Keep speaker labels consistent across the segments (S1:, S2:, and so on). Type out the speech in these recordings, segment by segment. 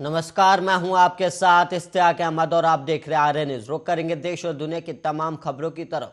S1: नमस्कार, मैं हूं आपके साथ इश्तियाक अहमद और आप देख रहे आर्य न्यूज। रुक करेंगे देश और दुनिया की तमाम खबरों की तरफ।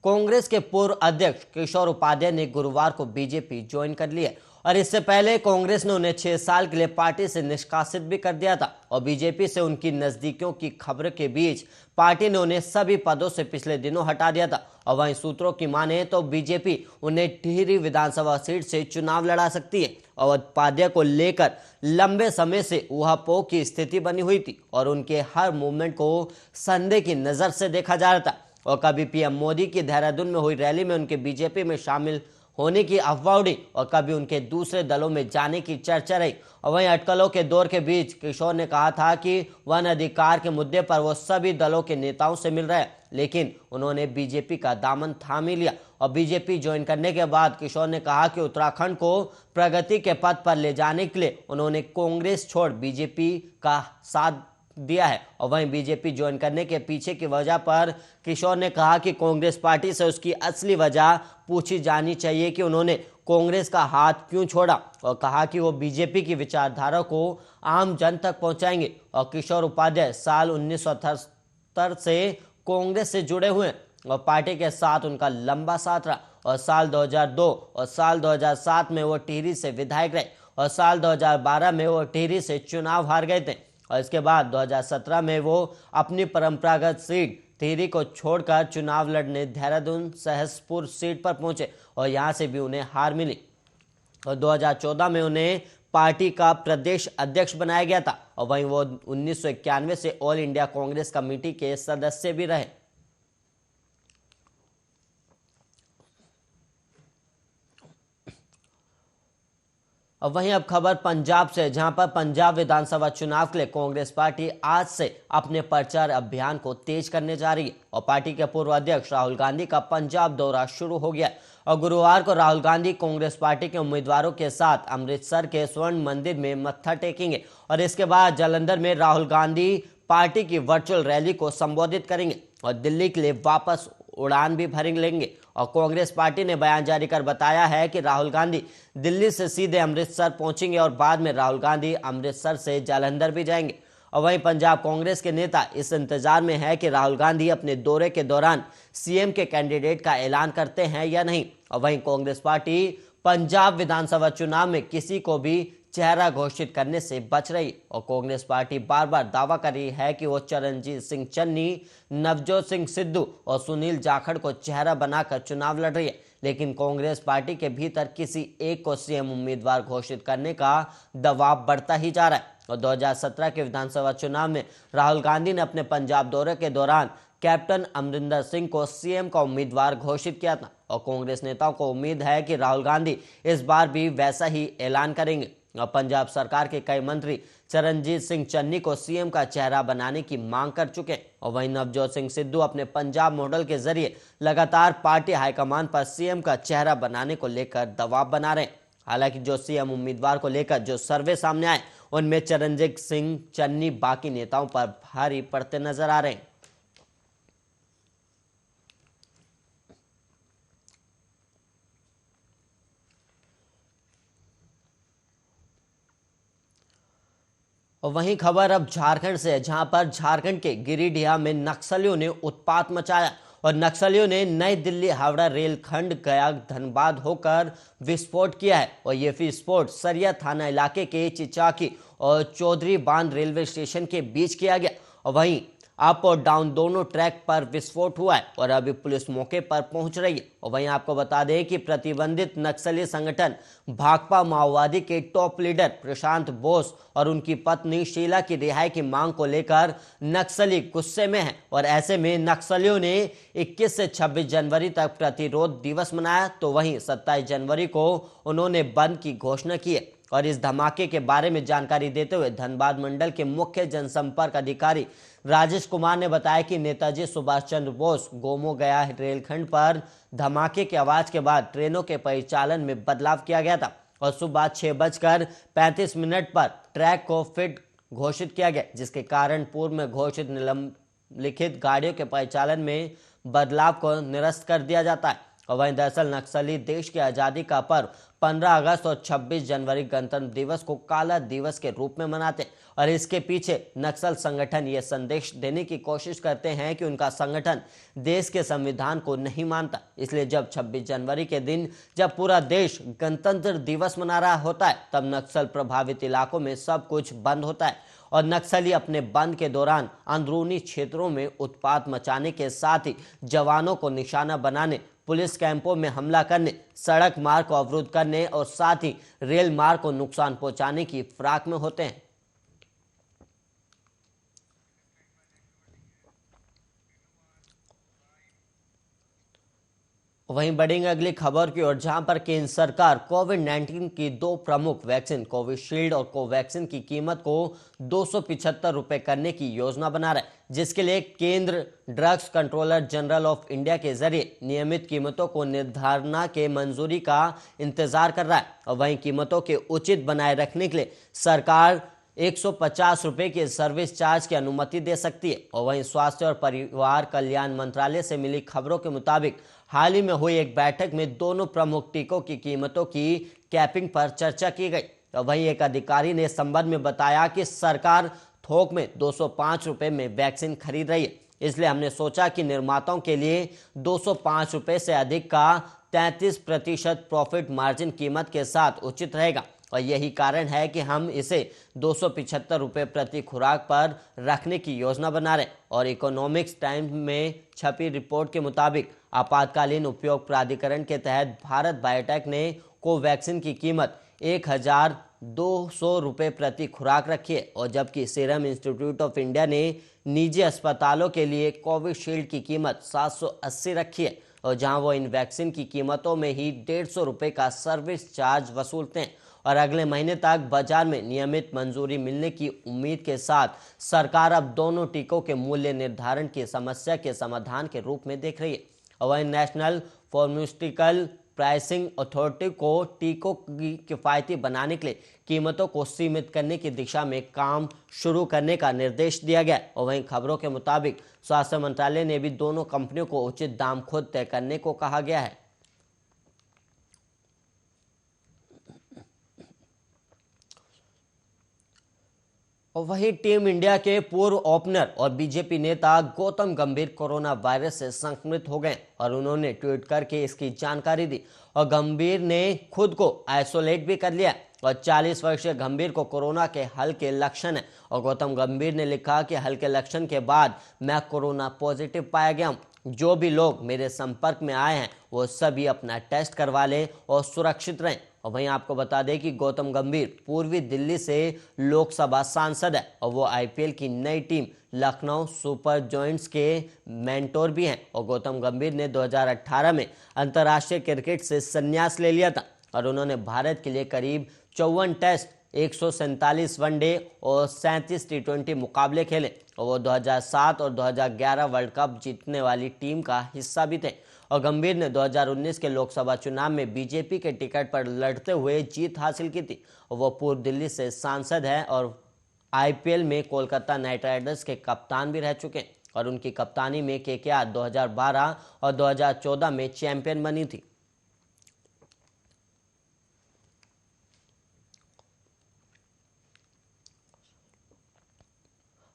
S1: कांग्रेस के पूर्व अध्यक्ष किशोर उपाध्याय ने गुरुवार को बीजेपी ज्वाइन कर लिया और इससे पहले कांग्रेस ने उन्हें 6 साल के लिए पार्टी से निष्कासित भी कर दिया था और बीजेपी से उनकी नजदीकियों की खबर के बीच पार्टी ने उन्हें सभी पदों से पिछले दिनों हटा दिया था। और वहीं सूत्रों की माने तो बीजेपी उन्हें टिहरी विधानसभा सीट से चुनाव लड़ा सकती है और उपाध्याय को लेकर लंबे समय से ऊहापोह की स्थिति बनी हुई थी और उनके हर मूवमेंट को संदेह की नजर से देखा जा रहा था। और कभी पीएम मोदी की देहरादून में हुई रैली में उनके बीजेपी में शामिल होने की अफवाह उड़ी और कभी उनके दूसरे दलों में जाने की चर्चा रही। और वहीं अटकलों के दौर के बीच किशोर ने कहा था कि वन अधिकार के मुद्दे पर वो सभी दलों के नेताओं से मिल रहे हैं, लेकिन उन्होंने बीजेपी का दामन थाम ही लिया। और बीजेपी ज्वाइन करने के बाद किशोर ने कहा कि उत्तराखंड को प्रगति के पथ पर ले जाने के लिए उन्होंने कांग्रेस छोड़ बीजेपी का साथ दिया है। और वहीं बीजेपी ज्वाइन करने के पीछे की वजह पर किशोर ने कहा कि कांग्रेस पार्टी से उसकी असली वजह पूछी जानी चाहिए कि उन्होंने कांग्रेस का हाथ क्यों छोड़ा और कहा कि वो बीजेपी की विचारधारा को आम जन तक पहुंचाएंगे। और किशोर उपाध्याय साल 1978 से कांग्रेस से जुड़े हुए हैं और पार्टी के साथ उनका लंबा साथ रहा और साल 2002 और साल 2007 में वो टिहरी से विधायक रहे और साल 2012 में वो टिहरी से चुनाव हार गए थे और इसके बाद 2017 में वो अपनी परंपरागत सीट टिहरी को छोड़कर चुनाव लड़ने देहरादून सहसपुर सीट पर पहुंचे और यहां से भी उन्हें हार मिली और 2014 में उन्हें पार्टी का प्रदेश अध्यक्ष बनाया गया था और वहीं वो 1991 से ऑल इंडिया कांग्रेस कमेटी के सदस्य भी रहे। और वहीं अब खबर पंजाब से, जहां पर पंजाब विधानसभा चुनाव के लिए कांग्रेस पार्टी आज से अपने प्रचार अभियान को तेज करने जा रही है और पार्टी के पूर्व अध्यक्ष राहुल गांधी का पंजाब दौरा शुरू हो गया और गुरुवार को राहुल गांधी कांग्रेस पार्टी के उम्मीदवारों के साथ अमृतसर के स्वर्ण मंदिर में मत्था टेकेंगे और इसके बाद जालंधर में राहुल गांधी पार्टी की वर्चुअल रैली को संबोधित करेंगे और दिल्ली के लिए वापस उड़ान भी भर लेंगे। और कांग्रेस पार्टी ने बयान जारी कर बताया है कि राहुल गांधी दिल्ली से सीधे अमृतसर पहुंचेंगे और बाद में राहुल गांधी अमृतसर से जालंधर भी जाएंगे। और वहीं पंजाब कांग्रेस के नेता इस इंतजार में है कि राहुल गांधी अपने दौरे के दौरान सीएम के कैंडिडेट का ऐलान करते हैं या नहीं। और वहीं कांग्रेस पार्टी पंजाब विधानसभा चुनाव में किसी को भी चेहरा घोषित करने से बच रही और कांग्रेस पार्टी बार बार दावा कर रही है कि वो चरणजीत सिंह चन्नी, नवजोत सिंह सिद्धू और सुनील जाखड़ को चेहरा बनाकर चुनाव लड़ रही है, लेकिन कांग्रेस पार्टी के भीतर किसी एक को सीएम उम्मीदवार घोषित करने का दबाव बढ़ता ही जा रहा है। और 2017 के विधानसभा चुनाव में राहुल गांधी ने अपने पंजाब दौरे के दौरान कैप्टन अमरिंदर सिंह को सीएम का उम्मीदवार घोषित किया था और कांग्रेस नेताओं को उम्मीद है कि राहुल गांधी इस बार भी वैसा ही ऐलान करेंगे। और पंजाब सरकार के कई मंत्री चरणजीत सिंह चन्नी को सीएम का चेहरा बनाने की मांग कर चुके और वहीं नवजोत सिंह सिद्धू अपने पंजाब मॉडल के जरिए लगातार पार्टी हाईकमान पर सीएम का चेहरा बनाने को लेकर दबाव बना रहे हैं। हालांकि जो सीएम उम्मीदवार को लेकर जो सर्वे सामने आए उनमें चरणजीत सिंह चन्नी बाकी नेताओं पर भारी पड़ते नजर आ रहे हैं। और वहीं खबर अब झारखंड से है, जहां पर झारखंड के गिरिडीह में नक्सलियों ने उत्पात मचाया और नक्सलियों ने नई दिल्ली हावड़ा रेलखंड गया धनबाद होकर विस्फोट किया है और यह विस्फोट सरिया थाना इलाके के चिचाकी और चौधरी बांध रेलवे स्टेशन के बीच किया गया और वहीं अप और डाउन दोनों ट्रैक पर विस्फोट हुआ है और अभी पुलिस मौके पर पहुंच रही है। और वहीं आपको बता दें कि प्रतिबंधित नक्सली संगठन भाकपा माओवादी के टॉप लीडर प्रशांत बोस और उनकी पत्नी शीला की रिहाई की मांग को लेकर नक्सली गुस्से में हैं और ऐसे में नक्सलियों ने 21 से 26 जनवरी तक प्रतिरोध दिवस मनाया, तो वहीं 27 जनवरी को उन्होंने बंद की घोषणा की है। और इस धमाके के बारे में जानकारी देते हुए धनबाद मंडल के मुख्य जनसंपर्क अधिकारी राजेश कुमार ने बताया कि नेताजी सुभाष चंद्र बोस गोमो गया रेलखंड पर धमाके की आवाज के बाद ट्रेनों के परिचालन में बदलाव किया गया था और सुबह 6:35 पर ट्रैक को फिट घोषित किया गया, जिसके कारण पूर्व में घोषित निम्नलिखित गाड़ियों के परिचालन में बदलाव को निरस्त कर दिया जाता है। और वहीं दरअसल नक्सली देश की आज़ादी का पर्व 15 अगस्त और 26 जनवरी गणतंत्र दिवस को काला दिवस के रूप में मनाते हैं और इसके पीछे नक्सल संगठन ये संदेश देने की कोशिश करते हैं कि उनका संगठन देश के संविधान को नहीं मानता। इसलिए जब 26 जनवरी के दिन जब पूरा देश गणतंत्र दिवस मना रहा होता है तब नक्सल प्रभावित इलाकों में सब कुछ बंद होता है और नक्सली अपने बंद के दौरान अंदरूनी क्षेत्रों में उत्पात मचाने के साथ ही जवानों को निशाना बनाने, पुलिस कैंपों में हमला करने, सड़क मार्ग को अवरुद्ध करने और साथ ही रेल मार्ग को नुकसान पहुंचाने की फिराक में होते हैं। वहीं बढ़ेंगे अगली खबर की ओर, जहां पर केंद्र सरकार कोविड-19 की 2 प्रमुख वैक्सीन कोविशील्ड और कोवैक्सीन की कीमत को 275 रुपए करने की योजना बना रहा है, जिसके लिए केंद्र drugs controller general of India के जरिए नियमित कीमतों को निर्धारण के मंजूरी का इंतजार कर रहा है। और वहीं कीमतों के उचित बनाए रखने के लिए सरकार 150 रुपए के सर्विस चार्ज की अनुमति दे सकती है। और वहीं स्वास्थ्य और परिवार कल्याण मंत्रालय से मिली खबरों के मुताबिक हाल ही में हुई एक बैठक में दोनों प्रमुख टीकों की कीमतों की कैपिंग पर चर्चा की गई। और वहीं एक अधिकारी ने संबंध में बताया कि सरकार थोक में 205 रुपए में वैक्सीन खरीद रही है, इसलिए हमने सोचा कि निर्माताओं के लिए 205 रुपए से अधिक का 33% प्रॉफिट मार्जिन कीमत के साथ उचित रहेगा और यही कारण है कि हम इसे 275 रुपये प्रति खुराक पर रखने की योजना बना रहे। और इकोनॉमिक्स टाइम्स में छपी रिपोर्ट के मुताबिक आपातकालीन उपयोग प्राधिकरण के तहत भारत बायोटेक ने कोवैक्सीन की कीमत 1,200 रुपये प्रति खुराक रखी है और जबकि सीरम इंस्टीट्यूट ऑफ इंडिया ने निजी अस्पतालों के लिए कोविशील्ड की कीमत 780 रखी है और जहां वो इन वैक्सीन की कीमतों में ही 150 रुपये का सर्विस चार्ज वसूलते हैं। और अगले महीने तक बाजार में नियमित मंजूरी मिलने की उम्मीद के साथ सरकार अब दोनों टीकों के मूल्य निर्धारण की समस्या के समाधान के रूप में देख रही है। और वहीं नेशनल फार्मास्यूटिकल प्राइसिंग अथॉरिटी को टीकों की किफायती बनाने के लिए कीमतों को सीमित करने की दिशा में काम शुरू करने का निर्देश दिया गया। और वहीं खबरों के मुताबिक स्वास्थ्य मंत्रालय ने भी दोनों कंपनियों को उचित दाम खुद तय करने को कहा गया है। और वहीं टीम इंडिया के पूर्व ओपनर और बीजेपी नेता गौतम गंभीर कोरोना वायरस से संक्रमित हो गए और उन्होंने ट्वीट करके इसकी जानकारी दी। और गंभीर ने खुद को आइसोलेट भी कर लिया और 40 वर्षीय गंभीर को कोरोना के हल्के लक्षण है और गौतम गंभीर ने लिखा कि हल्के लक्षण के बाद मैं कोरोना पॉजिटिव पाया गया हूँ। जो भी लोग मेरे संपर्क में आए हैं वो सभी अपना टेस्ट करवा लें और सुरक्षित रहें। और वहीं आपको बता दें कि गौतम गंभीर पूर्वी दिल्ली से लोकसभा सांसद है और वो आईपीएल की नई टीम लखनऊ सुपर जॉयंट्स के मेंटोर भी हैं। और गौतम गंभीर ने 2018 में अंतर्राष्ट्रीय क्रिकेट से संन्यास ले लिया था और उन्होंने भारत के लिए करीब 54 टेस्ट, 147 वनडे और 37 टी20 मुकाबले खेले और वो 2007 और 2011 वर्ल्ड कप जीतने वाली टीम का हिस्सा भी थे। और गंभीर ने 2019 के लोकसभा चुनाव में बीजेपी के टिकट पर लड़ते हुए जीत हासिल की थी और वो पूर्व दिल्ली से सांसद हैं और आईपीएल में कोलकाता नाइट राइडर्स के कप्तान भी रह चुके हैं और उनकी कप्तानी में केकेआर 2012 और 2014 में चैंपियन बनी थी।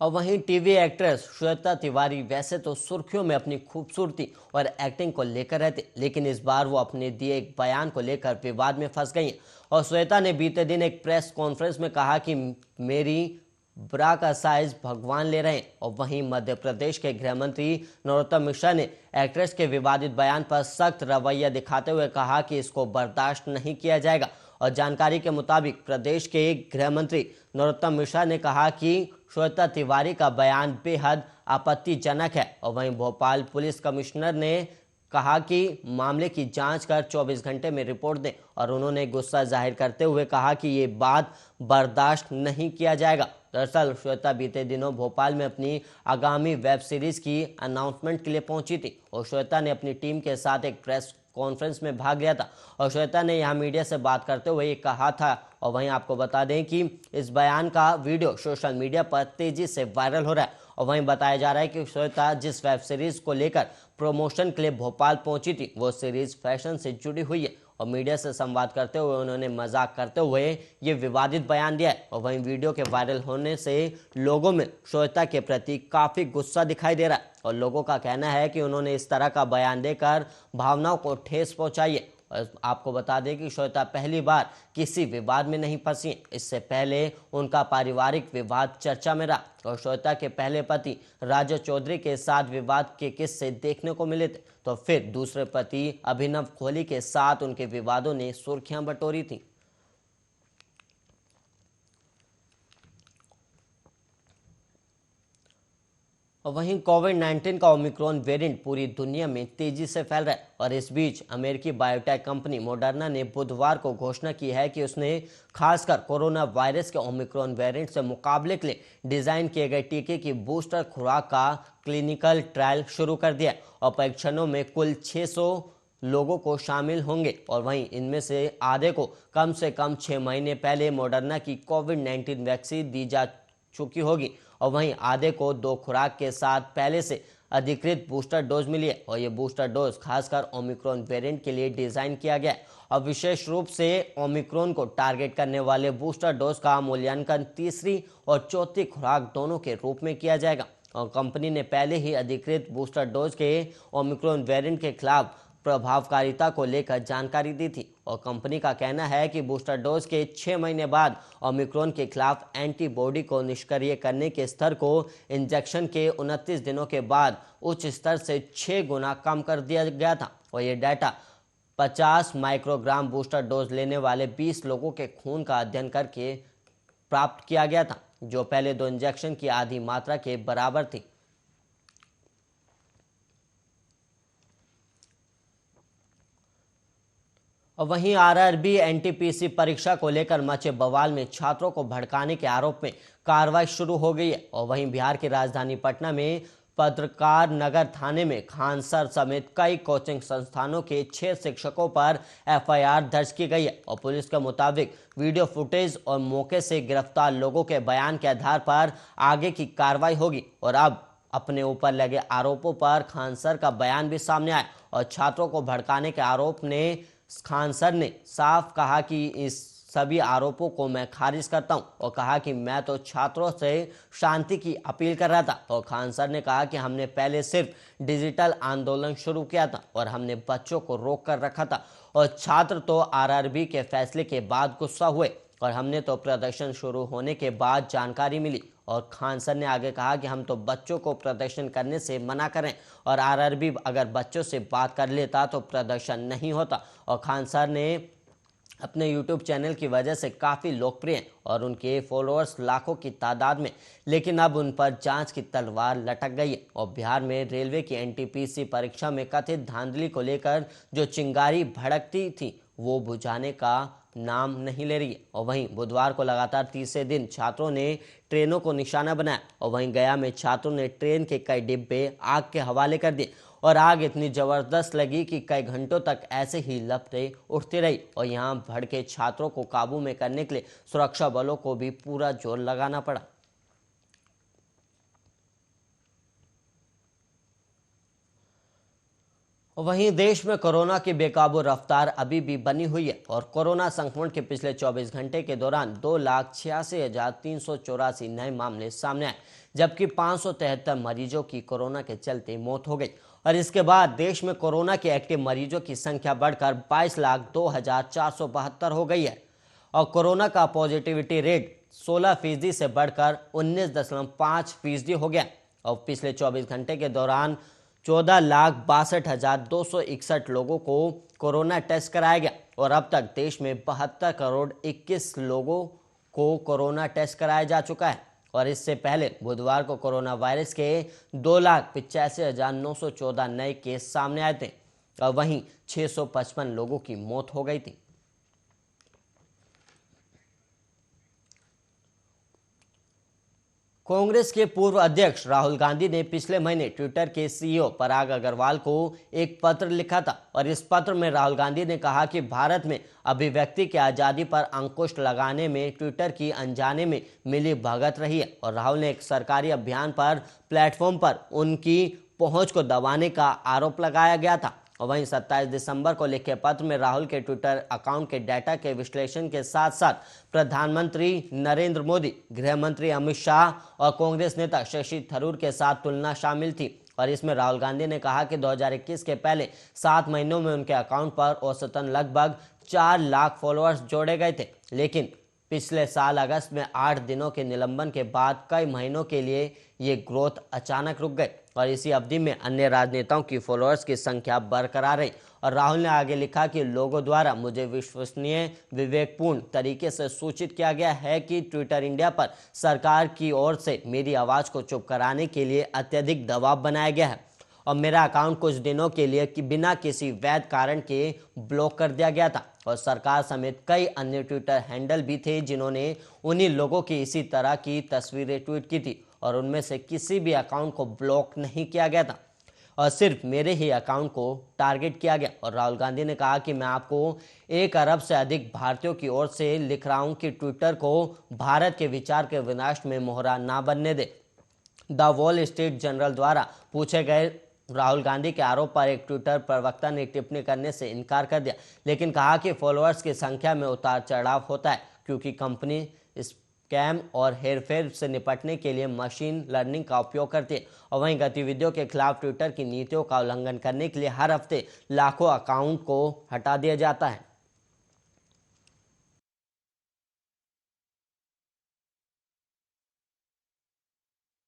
S1: और वहीं टीवी एक्ट्रेस श्वेता तिवारी वैसे तो सुर्खियों में अपनी खूबसूरती और एक्टिंग को लेकर रहती, लेकिन इस बार वो अपने दिए एक बयान को लेकर विवाद में फंस गई हैं। और श्वेता ने बीते दिन एक प्रेस कॉन्फ्रेंस में कहा कि मेरी ब्रा का साइज भगवान ले रहे हैं। और वहीं मध्य प्रदेश के गृह मंत्री नरोत्तम मिश्रा ने एक्ट्रेस के विवादित बयान पर सख्त रवैया दिखाते हुए कहा कि इसको बर्दाश्त नहीं किया जाएगा। और जानकारी के मुताबिक प्रदेश के गृह मंत्री नरोत्तम मिश्रा ने कहा कि श्वेता तिवारी का बयान बेहद आपत्तिजनक है। और वहीं भोपाल पुलिस कमिश्नर ने कहा कि मामले की जांच कर 24 घंटे में रिपोर्ट दें और उन्होंने गुस्सा जाहिर करते हुए कहा कि ये बात बर्दाश्त नहीं किया जाएगा। दरअसल श्वेता बीते दिनों भोपाल में अपनी आगामी वेब सीरीज की अनाउंसमेंट के लिए पहुंची थी और श्वेता ने अपनी टीम के साथ एक प्रेस कॉन्फ्रेंस में भाग लिया था और श्वेता ने यहां मीडिया से बात करते हुए ये कहा था। और वहीं आपको बता दें कि इस बयान का वीडियो सोशल मीडिया पर तेजी से वायरल हो रहा है और वहीं बताया जा रहा है कि श्वेता जिस वेब सीरीज को लेकर प्रमोशन के लिए भोपाल पहुंची थी वो सीरीज फैशन से जुड़ी हुई है और मीडिया से संवाद करते हुए उन्होंने मजाक करते हुए ये विवादित बयान दिया है। और वहीं वीडियो के वायरल होने से लोगों में श्वेता के प्रति काफी गुस्सा दिखाई दे रहा है और लोगों का कहना है कि उन्होंने इस तरह का बयान देकर भावनाओं को ठेस पहुंचाई है। और आपको बता दें कि श्वेता पहली बार किसी विवाद में नहीं फंसी। इससे पहले उनका पारिवारिक विवाद चर्चा में रहा और श्वेता के पहले पति राजा चौधरी के साथ विवाद के किस्से देखने को मिले थे, तो फिर दूसरे पति अभिनव कोहली के साथ उनके विवादों ने सुर्खियां बटोरी थी। और वहीं कोविड-19 का ओमिक्रॉन वेरिएंट पूरी दुनिया में तेजी से फैल रहा है और इस बीच अमेरिकी बायोटेक कंपनी मॉडर्ना ने बुधवार को घोषणा की है कि उसने खासकर कोरोना वायरस के ओमिक्रॉन वेरिएंट से मुकाबले के लिए डिजाइन किए गए टीके की बूस्टर खुराक का क्लिनिकल ट्रायल शुरू कर दिया और परीक्षणों में कुल 600 लोगों को शामिल होंगे और वहीं इनमें से आधे को कम से कम 6 महीने पहले मॉडर्ना की कोविड-19 वैक्सीन दी जा चुकी होगी और वहीं आधे को 2 खुराक के साथ पहले से अधिकृत बूस्टर डोज मिली है और ये बूस्टर डोज खासकर ओमिक्रॉन वेरिएंट के लिए डिजाइन किया गया है और विशेष रूप से ओमिक्रॉन को टारगेट करने वाले बूस्टर डोज का मूल्यांकन तीसरी और चौथी खुराक दोनों के रूप में किया जाएगा। और कंपनी ने पहले ही अधिकृत बूस्टर डोज के ओमिक्रॉन वेरिएंट के खिलाफ प्रभावकारिता को लेकर जानकारी दी थी और कंपनी का कहना है कि बूस्टर डोज के 6 महीने बाद ओमिक्रॉन के खिलाफ एंटीबॉडी को निष्क्रिय करने के स्तर को इंजेक्शन के 29 दिनों के बाद उच्च स्तर से 6 गुना कम कर दिया गया था और ये डाटा 50 माइक्रोग्राम बूस्टर डोज लेने वाले 20 लोगों के खून का अध्ययन करके प्राप्त किया गया था, जो पहले 2 इंजेक्शन की आधी मात्रा के बराबर थी। और वहीं आरआरबी एनटीपीसी परीक्षा को लेकर मचे बवाल में छात्रों को भड़काने के आरोप में कार्रवाई शुरू हो गई है और वहीं बिहार की राजधानी पटना में पत्रकार नगर थाने में खान सर समेत कई कोचिंग संस्थानों के 6 शिक्षकों पर एफआईआर दर्ज की गई है और पुलिस के मुताबिक वीडियो फुटेज और मौके से गिरफ्तार लोगों के बयान के आधार पर आगे की कार्रवाई होगी। और अब अपने ऊपर लगे आरोपों पर खान सर का बयान भी सामने आया और छात्रों को भड़काने के आरोप ने खान सर ने साफ कहा कि इस सभी आरोपों को मैं खारिज करता हूं और कहा कि मैं तो छात्रों से शांति की अपील कर रहा था। और खान सर ने कहा कि हमने पहले सिर्फ डिजिटल आंदोलन शुरू किया था और हमने बच्चों को रोक कर रखा था और छात्र तो आरआरबी के फैसले के बाद गुस्सा हुए और हमने तो प्रदर्शन शुरू होने के बाद जानकारी मिली। और खान सर ने आगे कहा कि हम तो बच्चों को प्रदर्शन करने से मना करें और आरआरबी अगर बच्चों से बात कर लेता तो प्रदर्शन नहीं होता। और खान सर ने अपने YouTube चैनल की वजह से काफ़ी लोकप्रिय और उनके फॉलोअर्स लाखों की तादाद में, लेकिन अब उन पर जांच की तलवार लटक गई है और बिहार में रेलवे की एनटीपीसी परीक्षा में कथित धांधली को लेकर जो चिंगारी भड़कती थी वो बुझाने का नाम नहीं ले रही है। और वहीं बुधवार को लगातार तीसरे दिन छात्रों ने ट्रेनों को निशाना बनाया और वहीं गया में छात्रों ने ट्रेन के कई डिब्बे आग के हवाले कर दिए और आग इतनी जबरदस्त लगी कि कई घंटों तक ऐसे ही लपटें उठती रही और यहां भड़के छात्रों को काबू में करने के लिए सुरक्षा बलों को भी पूरा जोर लगाना पड़ा। वहीं देश में कोरोना की बेकाबू रफ्तार अभी भी बनी हुई है और कोरोना संक्रमण के पिछले 24 घंटे के दौरान 2,86,384 नए मामले सामने आए, जबकि 573 मरीजों की कोरोना के चलते मौत हो गई। और इसके बाद देश में कोरोना के एक्टिव मरीजों की संख्या बढ़कर 22,02,472 हो गई है और कोरोना का पॉजिटिविटी रेट 16% से बढ़कर 19.5% हो गया और पिछले 24 घंटे के दौरान 14,62,261 लोगों को कोरोना टेस्ट कराया गया और अब तक देश में 72 करोड़ 21 लोगों को कोरोना टेस्ट कराया जा चुका है। और इससे पहले बुधवार को कोरोना वायरस के 2,85,914 नए केस सामने आए थे और वहीं 655 लोगों की मौत हो गई थी। कांग्रेस के पूर्व अध्यक्ष राहुल गांधी ने पिछले महीने ट्विटर के सीईओ पराग अग्रवाल को एक पत्र लिखा था और इस पत्र में राहुल गांधी ने कहा कि भारत में अभिव्यक्ति की आज़ादी पर अंकुश लगाने में ट्विटर की अनजाने में मिली भगत रही है और राहुल ने एक सरकारी अभियान पर प्लेटफॉर्म पर उनकी पहुंच को दबाने का आरोप लगाया गया था। और वहीं 27 दिसंबर को लिखे पत्र में राहुल के ट्विटर अकाउंट के डाटा के विश्लेषण के साथ साथ प्रधानमंत्री नरेंद्र मोदी, गृह मंत्री अमित शाह और कांग्रेस नेता शशि थरूर के साथ तुलना शामिल थी। और इसमें राहुल गांधी ने कहा कि 2021 के पहले 7 महीनों में उनके अकाउंट पर औसतन लगभग 4 लाख फॉलोअर्स जोड़े गए थे, लेकिन पिछले साल अगस्त में 8 दिनों के निलंबन के बाद कई महीनों के लिए ये ग्रोथ अचानक रुक गई और इसी अवधि में अन्य राजनेताओं की फॉलोअर्स की संख्या बरकरार रही। और राहुल ने आगे लिखा कि लोगों द्वारा मुझे विश्वसनीय, विवेकपूर्ण तरीके से सूचित किया गया है कि ट्विटर इंडिया पर सरकार की ओर से मेरी आवाज़ को चुप कराने के लिए अत्यधिक दबाव बनाया गया है और मेरा अकाउंट कुछ दिनों के लिए बिना किसी वैध कारण के ब्लॉक कर दिया गया था। और सरकार समेत कई अन्य ट्विटर हैंडल भी थे जिन्होंने उन्हीं लोगों की इसी तरह की तस्वीरें ट्वीट की थी और उनमें से किसी भी अकाउंट को ब्लॉक नहीं किया गया था और सिर्फ मेरे ही अकाउंट को टारगेट किया गया। और राहुल गांधी ने कहा कि मैं आपको 1 अरब से अधिक भारतीयों की ओर से लिख रहा हूं कि ट्विटर को भारत के विचार के विनाश में मोहरा ना बनने दे। द वॉल स्ट्रीट जर्नल द्वारा पूछे गए राहुल गांधी के आरोप पर एक ट्विटर प्रवक्ता ने टिप्पणी करने से इनकार कर दिया, लेकिन कहा कि फॉलोअर्स की संख्या में उतार चढ़ाव होता है क्योंकि कंपनी स्कैम और हेरफेर से निपटने के लिए मशीन लर्निंग का उपयोग करती है और वहीं गतिविधियों के खिलाफ ट्विटर की नीतियों का उल्लंघन करने के लिए हर हफ्ते लाखों अकाउंट को हटा दिया जाता है।